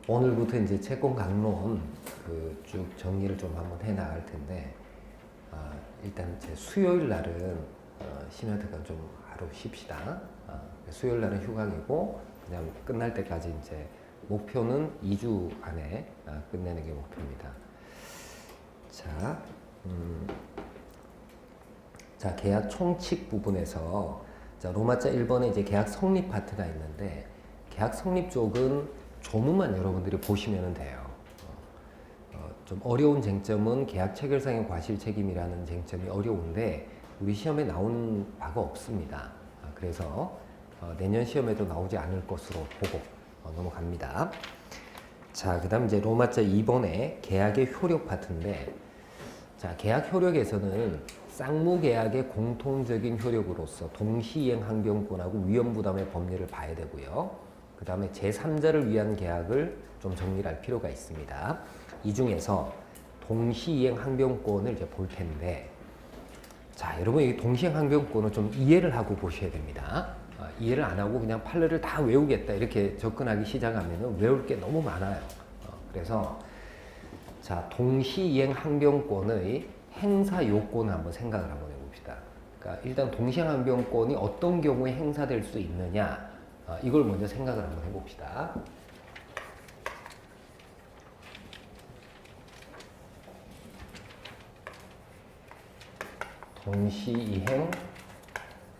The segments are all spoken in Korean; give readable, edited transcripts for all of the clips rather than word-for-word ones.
오늘부터 이제 채권 강론 쭉 정리를 좀 한번 해 나갈 텐데, 일단 제 수요일 날은 심야특강 좀 하루 쉽시다. 수요일 날은 휴강이고 그냥 끝날 때까지 이제 목표는 2주 안에 끝내는 게 목표입니다. 자, 계약 총칙 부분에서 로마자 1번에 이제 계약 성립 파트가 있는데, 계약 성립 쪽은 조문만 여러분들이 보시면 돼요. 좀 어려운 쟁점은 계약 체결상의 과실 책임이라는 쟁점이 어려운데 우리 시험에 나온 바가 없습니다. 그래서 내년 시험에도 나오지 않을 것으로 보고 넘어갑니다. 자, 그 다음 이제 로마자 2번에 계약의 효력 파트인데, 자, 계약 효력에서는 쌍무 계약의 공통적인 효력으로서 동시이행 항변권하고 위험부담의 법리를 봐야 되고요. 그 다음에 제3자를 위한 계약을 좀 정리를 할 필요가 있습니다. 이 중에서 동시이행 항변권을 이제 볼 텐데, 자, 여러분 이 동시이행 항변권은 좀 이해를 하고 보셔야 됩니다. 이해를 안 하고 그냥 판례를 다 외우겠다 이렇게 접근하기 시작하면 외울 게 너무 많아요. 그래서 자, 동시이행 항변권의 행사 요건을 한번 생각을 한번 해봅시다. 그러니까 일단 동시이행 항변권이 어떤 경우에 행사될 수 있느냐, 이걸 먼저 생각을 한번 해봅시다. 동시이행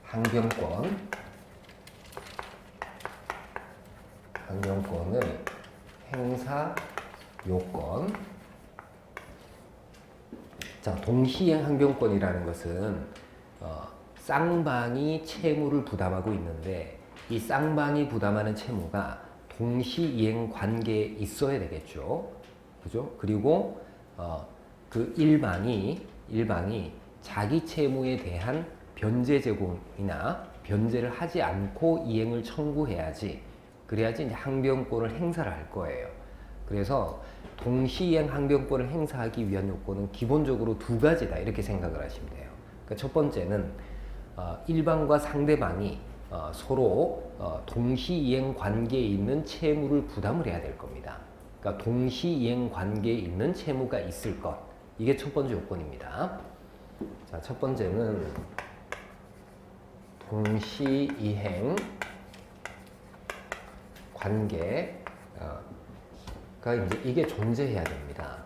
항변권의 행사 요건. 자, 동시이행 항변권이라는 것은 쌍방이 채무를 부담하고 있는데 이 쌍방이 부담하는 채무가 동시이행 관계에 있어야 되겠죠. 그죠? 그리고 그 일방이 자기 채무에 대한 변제 제공이나 변제를 하지 않고 이행을 청구해야지, 그래야지 이제 항변권을 행사를 할 거예요. 그래서 동시이행 항변권을 행사하기 위한 요건은 기본적으로 두 가지다 이렇게 생각을 하시면 돼요. 그러니까 첫 번째는 일방과 상대방이 서로 동시이행 관계에 있는 채무를 부담을 해야 될 겁니다. 그러니까 동시이행 관계에 있는 채무가 있을 것, 이게 첫 번째 요건입니다. 자, 첫 번째는 동시이행 관계가 이제 이게 존재해야 됩니다.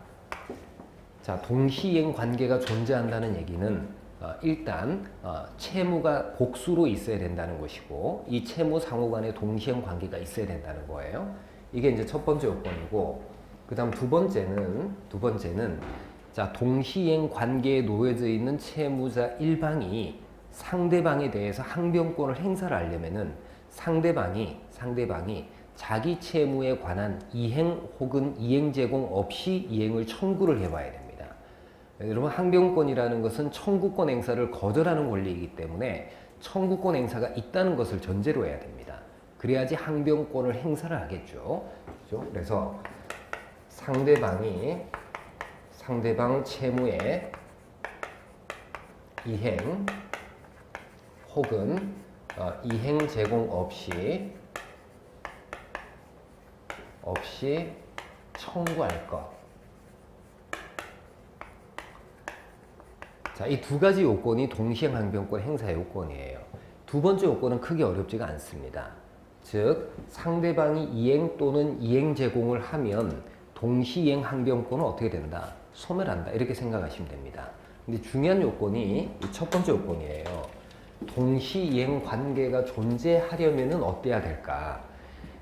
자, 동시이행 관계가 존재한다는 얘기는 일단 채무가 복수로 있어야 된다는 것이고, 이 채무 상호 간에 동시이행 관계가 있어야 된다는 거예요. 이게 이제 첫 번째 요건이고, 그 다음 두 번째는 자, 동시이행 관계에 놓여져 있는 채무자 일방이 상대방에 대해서 항변권을 행사를 하려면은 상대방이 자기 채무에 관한 이행 혹은 이행 제공 없이 이행을 청구를 해봐야 됩니다. 여러분, 항변권이라는 것은 청구권 행사를 거절하는 권리이기 때문에 청구권 행사가 있다는 것을 전제로 해야 됩니다. 그래야지 항변권을 행사를 하겠죠. 그렇죠? 그래서 상대방 채무에 이행 혹은 이행 제공 없이 청구할 것. 자, 이 두 가지 요건이 동시이행 항변권 행사 요건이에요. 두 번째 요건은 크게 어렵지가 않습니다. 즉, 상대방이 이행 또는 이행 제공을 하면 동시이행 항변권은 어떻게 된다? 소멸한다. 이렇게 생각하시면 됩니다. 근데 중요한 요건이 첫 번째 요건이에요. 동시이행 관계가 존재하려면은 어때야 될까?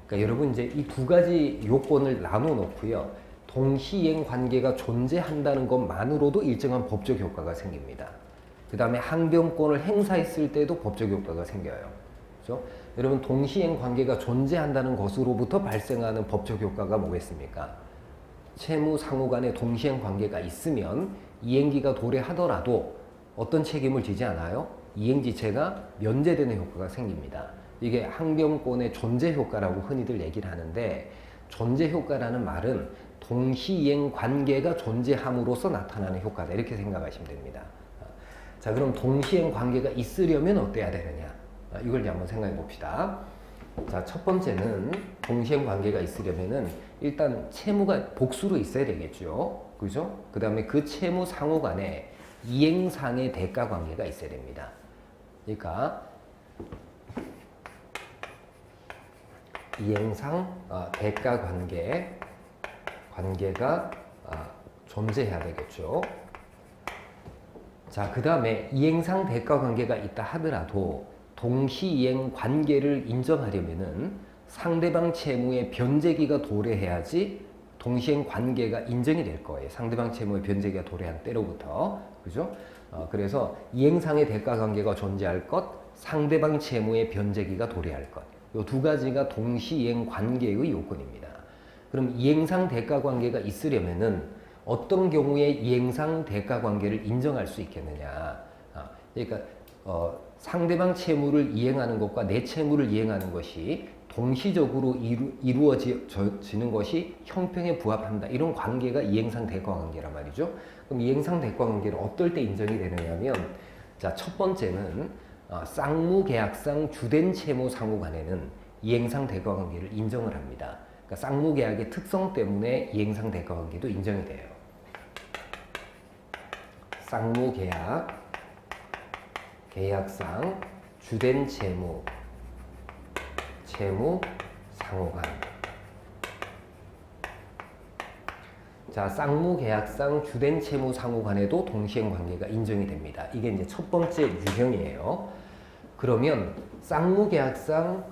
그러니까 여러분 이제 이 두 가지 요건을 나눠 놓고요. 동시이행 관계가 존재한다는 것만으로도 일정한 법적 효과가 생깁니다. 그 다음에 항변권을 행사했을 때도 법적 효과가 생겨요. 그렇죠? 여러분, 동시이행 관계가 존재한다는 것으로부터 발생하는 법적 효과가 뭐겠습니까? 채무 상호 간에 동시이행 관계가 있으면 이행기가 도래하더라도 어떤 책임을 지지 않아요? 이행지체가 면제되는 효과가 생깁니다. 이게 항변권의 존재 효과라고 흔히들 얘기를 하는데, 존재 효과라는 말은 동시이행 관계가 존재함으로써 나타나는 효과다 이렇게 생각하시면 됩니다. 자, 그럼 동시이행 관계가 있으려면 어때야 되느냐? 이걸 이제 한번 생각해 봅시다. 자, 첫 번째는 동시행 관계가 있으려면은 일단 채무가 복수로 있어야 되겠죠. 그죠? 그 다음에 그 채무 상호 간에 이행상의 대가 관계가 있어야 됩니다. 그러니까 이행상 대가 관계가 존재해야 되겠죠. 자, 그 다음에 이행상 대가 관계가 있다 하더라도 동시이행 관계를 인정하려면은 상대방 채무의 변제기가 도래해야지 동시행 관계가 인정이 될 거예요. 상대방 채무의 변제기가 도래한 때로부터. 그죠? 그래서 이행상의 대가 관계가 존재할 것, 상대방 채무의 변제기가 도래할 것. 이 두 가지가 동시이행 관계의 요건입니다. 그럼 이행상 대가 관계가 있으려면은 어떤 경우에 이행상 대가 관계를 인정할 수 있겠느냐. 그러니까 상대방 채무를 이행하는 것과 내 채무를 이행하는 것이 동시적으로 이루어지는 것이 형평에 부합한다. 이런 관계가 이행상 대가 관계란 말이죠. 그럼 이행상 대가 관계는 어떨 때 인정이 되느냐면, 자, 첫 번째는 쌍무계약상 주된 채무 상호 간에는 이행상 대가 관계를 인정을 합니다. 그러니까 쌍무계약의 특성 때문에 이행상 대가 관계도 인정이 돼요. 계약상 주된 채무 상호간. 자, 쌍무계약상 주된 채무 상호간에도 동시행 관계가 인정이 됩니다. 이게 이제 첫 번째 유형이에요. 그러면 쌍무계약상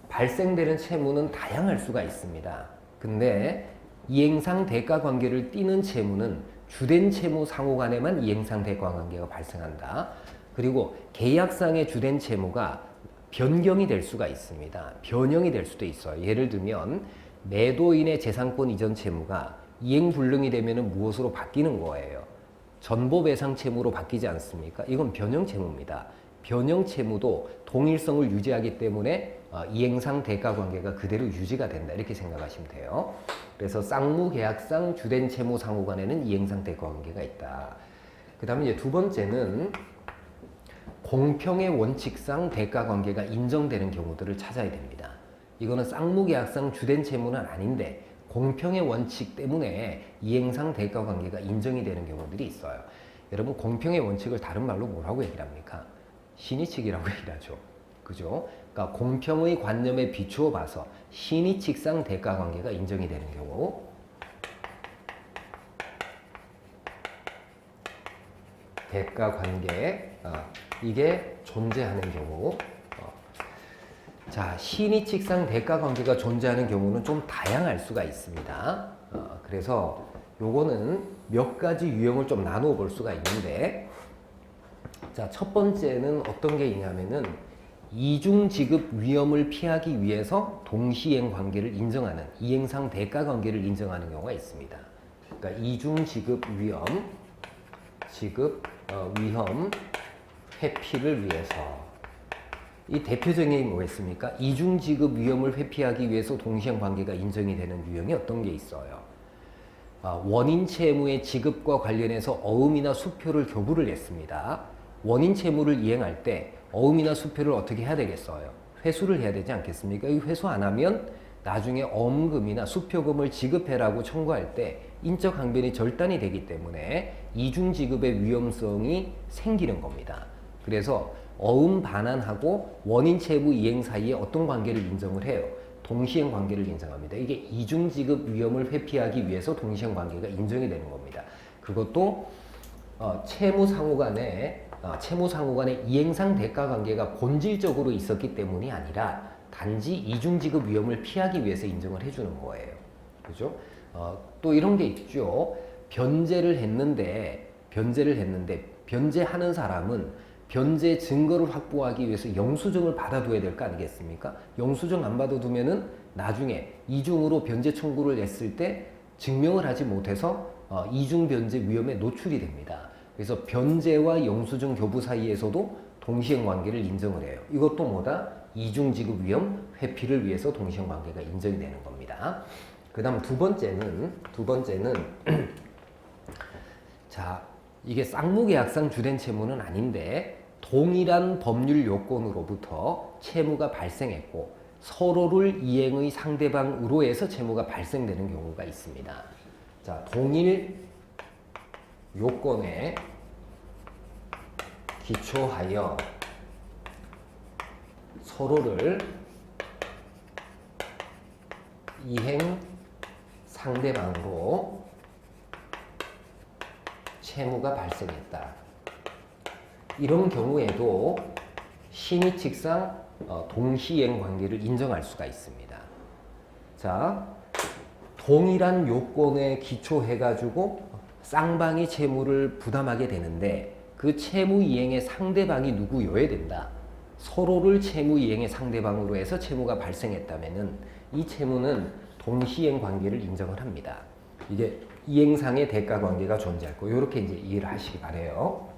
발생되는 채무는 다양할 수가 있습니다. 근데 이행상 대가 관계를 띠는 채무는 주된 채무 상호간에만 이행상 대가 관계가 발생한다. 그리고 계약상의 주된 채무가 변경이 될 수가 있습니다. 변형이 될 수도 있어요. 예를 들면 매도인의 재산권 이전 채무가 이행불능이 되면 무엇으로 바뀌는 거예요? 전보배상 채무로 바뀌지 않습니까? 이건 변형 채무입니다. 변형 채무도 동일성을 유지하기 때문에 이행상 대가 관계가 그대로 유지가 된다. 이렇게 생각하시면 돼요. 그래서 쌍무계약상 주된 채무 상호간에는 이행상 대가 관계가 있다. 그 다음에 이제 두 번째는 공평의 원칙상 대가 관계가 인정되는 경우들을 찾아야 됩니다. 이거는 쌍무계약상 주된 채무는 아닌데 공평의 원칙 때문에 이행상 대가 관계가 인정이 되는 경우들이 있어요. 여러분, 공평의 원칙을 다른 말로 뭐라고 얘기를 합니까? 신의칙이라고 얘기를 하죠. 그죠? 그러니까 공평의 관념에 비추어 봐서 신의칙상 대가 관계가 인정이 되는 경우, 대가 관계 이게 존재하는 경우. 자, 신의칙상 대가 관계가 존재하는 경우는 좀 다양할 수가 있습니다. 그래서 요거는 몇 가지 유형을 좀 나누어 볼 수가 있는데, 자, 첫 번째는 어떤 게 있냐면은 이중지급 위험을 피하기 위해서 동시이행 관계를 인정하는 이행상 대가 관계를 인정하는 경우가 있습니다. 그러니까 이중지급 위험 회피를 위해서, 이 대표적인 게 뭐겠습니까? 이중지급 위험을 회피하기 위해서 동시행 관계가 인정이 되는 유형이 어떤 게 있어요? 원인 채무의 지급과 관련해서 어음이나 수표를 교부를 했습니다. 원인 채무를 이행할 때 어음이나 수표를 어떻게 해야 되겠어요? 회수를 해야 되지 않겠습니까? 이 회수 안 하면 나중에 어음금이나 수표금을 지급해라고 청구할 때 인적 항변이 절단이 되기 때문에 이중지급의 위험성이 생기는 겁니다. 그래서 어음 반환하고 원인 채무 이행 사이에 어떤 관계를 인정을 해요? 동시행 관계를 인정합니다. 이게 이중지급 위험을 회피하기 위해서 동시행 관계가 인정이 되는 겁니다. 그것도 채무 상호 간의 이행상 대가 관계가 본질적으로 있었기 때문이 아니라 단지 이중지급 위험을 피하기 위해서 인정을 해주는 거예요. 그죠? 또 이런 게 있죠. 변제를 했는데 변제하는 사람은 변제 증거를 확보하기 위해서 영수증을 받아둬야 될 거 아니겠습니까? 영수증 안 받아두면은 나중에 이중으로 변제 청구를 냈을 때 증명을 하지 못해서 이중 변제 위험에 노출이 됩니다. 그래서 변제와 영수증 교부 사이에서도 동시행 관계를 인정을 해요. 이것도 뭐다? 이중 지급 위험 회피를 위해서 동시행 관계가 인정이 되는 겁니다. 그 다음 두 번째는 자, 이게 쌍무계약상 주된 채무는 아닌데 동일한 법률 요건으로부터 채무가 발생했고 서로를 이행의 상대방으로 해서 채무가 발생되는 경우가 있습니다. 자, 동일 요건에 기초하여 서로를 이행 상대방으로 채무가 발생했다. 이런 경우에도 심의칙상 동시이행 관계를 인정할 수가 있습니다. 자, 동일한 요건에 기초해가지고 쌍방이 채무를 부담하게 되는데 그 채무 이행의 상대방이 누구여야 된다. 서로를 채무 이행의 상대방으로 해서 채무가 발생했다면은 이 채무는 동시이행 관계를 인정을 합니다. 이게 이행상의 대가 관계가 존재할 거 이렇게 이제 이해를 하시기 바래요.